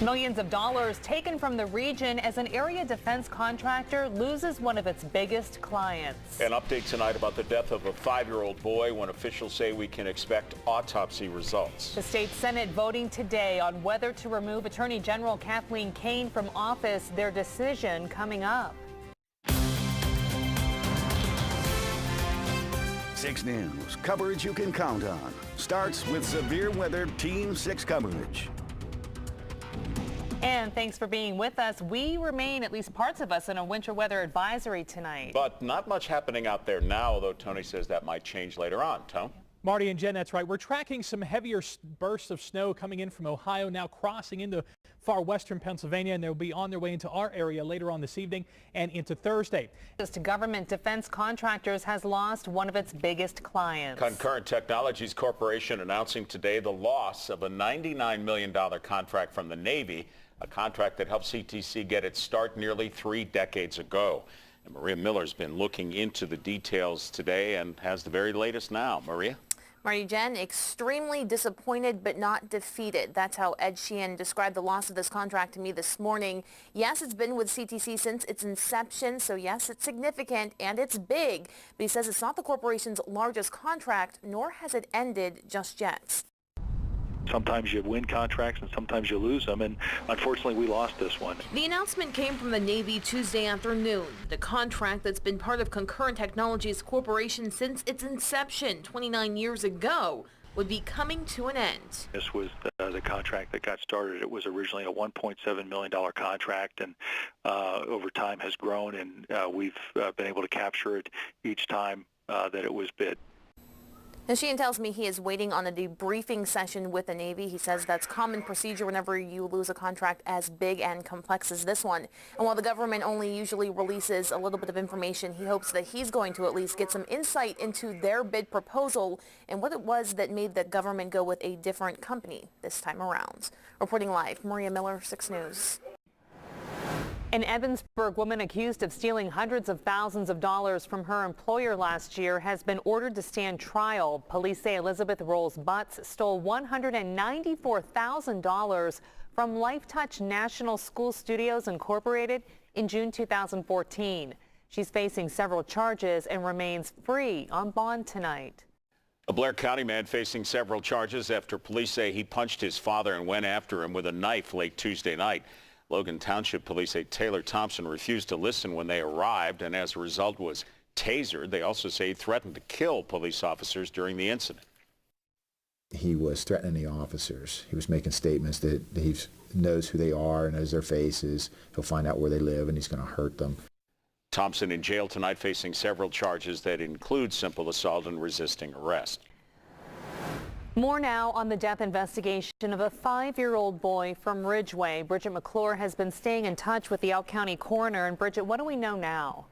Millions of dollars taken from the region as an area defense contractor loses one of its biggest clients. An update tonight about the death of a 5-year-old boy when officials say we can expect autopsy results. The state Senate voting today on whether to remove Attorney General Kathleen Kane from office. Their decision coming up. 6 News, coverage you can count on, starts with severe weather Team 6 coverage. And thanks for being with us. We remain, at least parts of us, in a winter weather advisory tonight. But not much happening out there now, although Tony says that might change later on. Tone? Marty and Jen, that's right. We're tracking some heavier bursts of snow coming in from Ohio, now crossing into far western Pennsylvania, and they'll be on their way into our area later on this evening and into Thursday. Just Government Defense Contractors has lost one of its biggest clients. Concurrent Technologies Corporation announcing today the loss of a $99 million contract from the Navy, a contract that helped CTC get its start nearly 3 decades ago. And Maria Miller's been looking into the details today and has the very latest now. Maria? Marty, Jen, extremely disappointed but not defeated. That's how Ed Sheehan described the loss of this contract to me this morning. Yes, it's been with CTC since its inception, so yes, it's significant and it's big. But he says it's not the corporation's largest contract, nor has it ended just yet. Sometimes you win contracts and sometimes you lose them, and unfortunately we lost this one. The announcement came from the Navy Tuesday afternoon. The contract that's been part of Concurrent Technologies Corporation since its inception 29 years ago would be coming to an end. This was the contract that got started. It was originally a $1.7 million contract, and over time has grown, and we've been able to capture it each time that it was bid. Now, Sheehan tells me he is waiting on a debriefing session with the Navy. He says that's common procedure whenever you lose a contract as big and complex as this one. And while the government only usually releases a little bit of information, he hopes that he's going to at least get some insight into their bid proposal and what it was that made the government go with a different company this time around. Reporting live, Maria Miller, 6 News. An Evansburg woman accused of stealing hundreds of thousands of dollars from her employer last year has been ordered to stand trial. Police say Elizabeth Rolls-Butts stole $194,000 from LifeTouch National School Studios Incorporated in June 2014. She's facing several charges and remains free on bond tonight. A Blair County man facing several charges after police say he punched his father and went after him with a knife late Tuesday night. Logan Township police say Taylor Thompson refused to listen when they arrived and as a result was tasered. They also say he threatened to kill police officers during the incident. He was threatening the officers. He was making statements that he knows who they are and knows their faces. He'll find out where they live and he's going to hurt them. Thompson in jail tonight facing several charges that include simple assault and resisting arrest. More now on the death investigation of a 5-year-old boy from Ridgeway. Bridget McClure has been staying in touch with the Elk County coroner. And Bridget, what do we know now?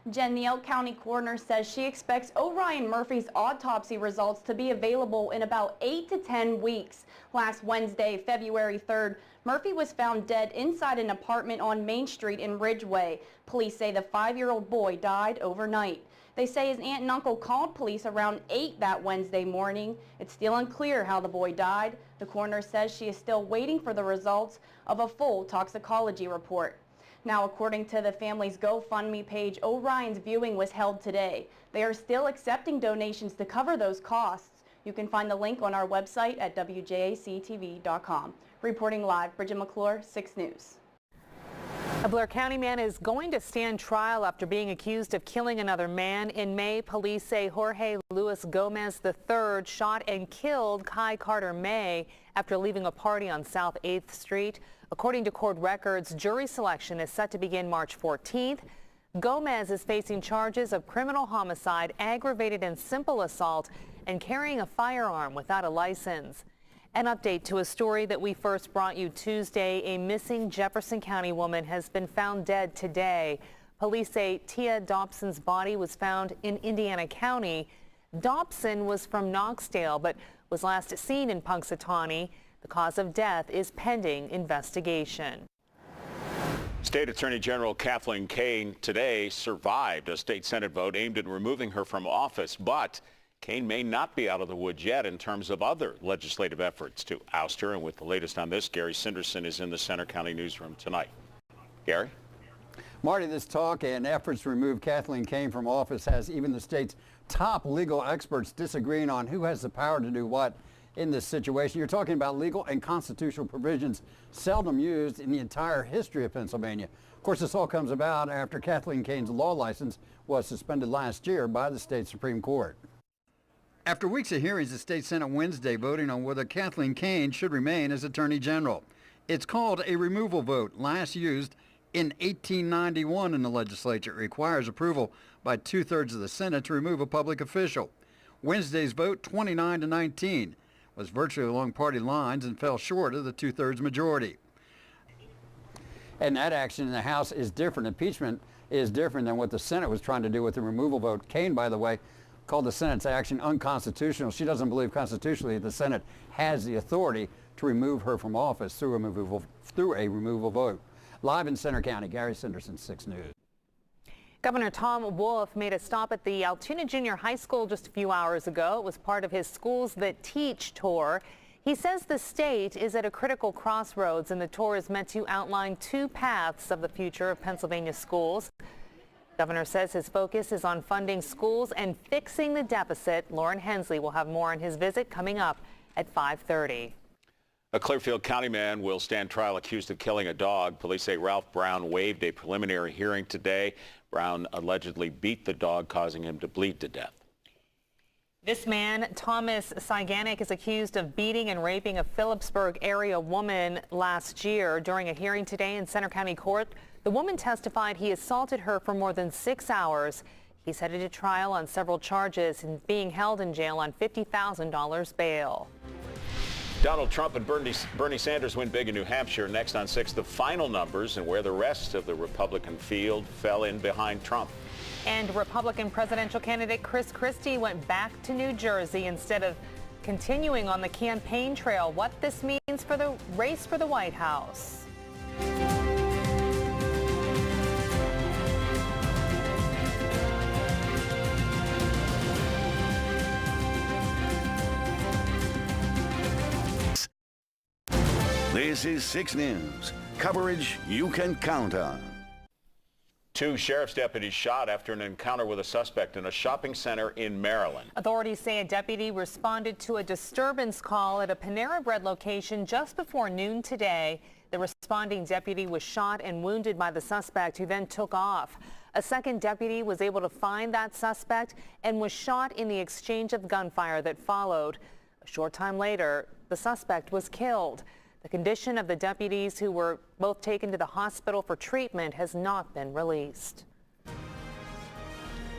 Jen, the Elk County coroner says she expects Orion Murphy's autopsy results to be available in about 8 to 10 weeks. Last Wednesday, February 3rd, Murphy was found dead inside an apartment on Main Street in Ridgeway. Police say the 5-year-old boy died overnight. They say his aunt and uncle called police around 8 that Wednesday morning. It's still unclear how the boy died. The coroner says she is still waiting for the results of a full toxicology report. Now, according to the family's GoFundMe page, Orion's viewing was held today. They are still accepting donations to cover those costs. You can find the link on our website at WJACTV.com. Reporting live, Bridget McClure, 6 News. A Blair County man is going to stand trial after being accused of killing another man. In May, police say Jorge Luis Gomez III shot and killed Kai Carter May after leaving a party on South 8th Street. According to court records, jury selection is set to begin March 14th. Gomez is facing charges of criminal homicide, aggravated and simple assault, and carrying a firearm without a license. An update to a story that we first brought you Tuesday. A missing Jefferson County woman has been found dead today. Police say Tia Dobson's body was found in Indiana County. Dobson was from Knoxdale but was last seen in Punxsutawney. The cause of death is pending investigation. State Attorney General Kathleen Kane today survived a state Senate vote aimed at removing her from office, but Kaine may not be out of the woods yet in terms of other legislative efforts to oust her. And with the latest on this, Gary Sinderson is in the Center County newsroom tonight. Gary? Marty, this talk and efforts to remove Kathleen Kaine from office has even the state's top legal experts disagreeing on who has the power to do what in this situation. You're talking about legal and constitutional provisions seldom used in the entire history of Pennsylvania. Of course, this all comes about after Kathleen Kaine's law license was suspended last year by the state Supreme Court. After weeks of hearings, the state Senate Wednesday voting on whether Kathleen Kaine should remain as Attorney General. It's called a removal vote, last used in 1891 in the legislature. It requires approval by 2/3 of the Senate to remove a public official. Wednesday's vote, 29-19, was virtually along party lines and fell short of the 2/3 majority. And that action in the House is different. Impeachment is different than what the Senate was trying to do with the removal vote. Kaine, by the way, called the Senate's action unconstitutional. She doesn't believe constitutionally that the Senate has the authority to remove her from office through a removal vote. Live in Center County, Gary Sinderson, 6 News. Governor Tom Wolf made a stop at the Altoona Junior High School just a few hours ago. It was part of his Schools That Teach tour. He says the state is at a critical crossroads, and the tour is meant to outline 2 paths of the future of Pennsylvania schools. Governor says his focus is on funding schools and fixing the deficit. Lauren Hensley will have more on his visit coming up at 5:30. A Clearfield County man will stand trial accused of killing a dog. Police say Ralph Brown waived a preliminary hearing today. Brown allegedly beat the dog, causing him to bleed to death. This man, Thomas Syganic, is accused of beating and raping a Phillipsburg area woman last year. During a hearing today in Center County Court, the woman testified he assaulted her for more than 6 hours. He's headed to trial on several charges and being held in jail on $50,000 bail. Donald Trump and Bernie Sanders win big in New Hampshire. Next on 6, the final numbers and where the rest of the Republican field fell in behind Trump. And Republican presidential candidate Chris Christie went back to New Jersey instead of continuing on the campaign trail. What this means for the race for the White House. This is 6 News. Coverage you can count on. 2 sheriff's deputies shot after an encounter with a suspect in a shopping center in Maryland. Authorities say a deputy responded to a disturbance call at a Panera Bread location just before noon today. The responding deputy was shot and wounded by the suspect, who then took off. A second deputy was able to find that suspect and was shot in the exchange of gunfire that followed. A short time later, the suspect was killed. The condition of the deputies, who were both taken to the hospital for treatment, has not been released.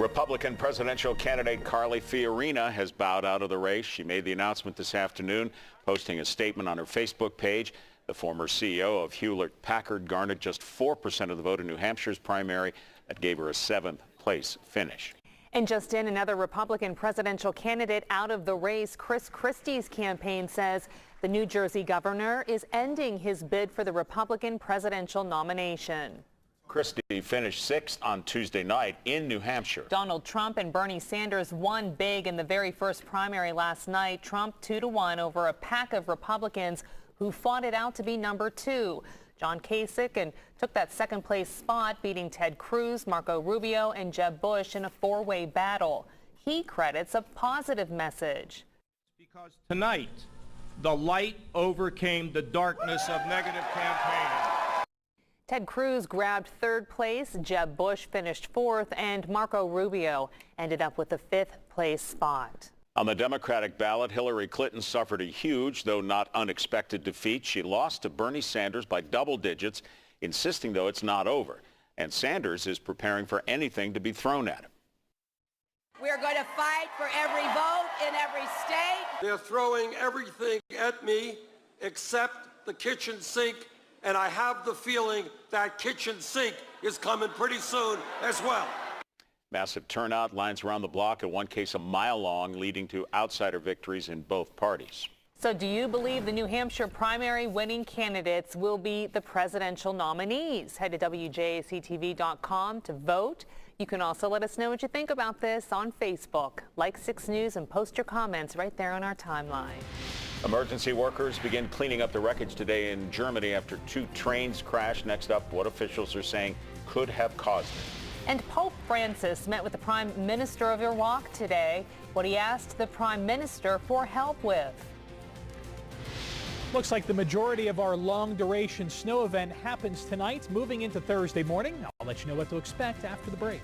Republican presidential candidate Carly Fiorina has bowed out of the race. She made the announcement this afternoon, posting a statement on her Facebook page. The former CEO of Hewlett-Packard garnered just 4% of the vote in New Hampshire's primary. That gave her a 7th place finish. And just in, another Republican presidential candidate out of the race. Chris Christie's campaign says the New Jersey governor is ending his bid for the Republican presidential nomination. Christie finished 6th on Tuesday night in New Hampshire. Donald Trump and Bernie Sanders won big in the very first primary last night. Trump 2-1 over a pack of Republicans who fought it out to be number 2. John Kasich took that 2nd place spot, beating Ted Cruz, Marco Rubio, and Jeb Bush in a 4-way battle. He credits a positive message. Because tonight, the light overcame the darkness of negative campaigning. Ted Cruz grabbed 3rd place, Jeb Bush finished 4th, and Marco Rubio ended up with the 5th place spot. On the Democratic ballot, Hillary Clinton suffered a huge, though not unexpected, defeat. She lost to Bernie Sanders by double digits, insisting, though, it's not over. And Sanders is preparing for anything to be thrown at him. We're going to fight for every vote in every state. They're throwing everything at me except the kitchen sink, and I have the feeling that kitchen sink is coming pretty soon as well. Massive turnout, lines around the block, in one case a mile long, leading to outsider victories in both parties. So do you believe the New Hampshire primary winning candidates will be the presidential nominees? Head to WJACTV.com to vote. You can also let us know what you think about this on Facebook. Like 6 News and post your comments right there on our timeline. Emergency workers begin cleaning up the wreckage today in Germany after 2 trains crashed. Next up, what officials are saying could have caused it. And Pope Francis met with the Prime Minister of Iraq today. What he asked the Prime Minister for help with. Looks like the majority of our long-duration snow event happens tonight, moving into Thursday morning. I'll let you know what to expect after the break.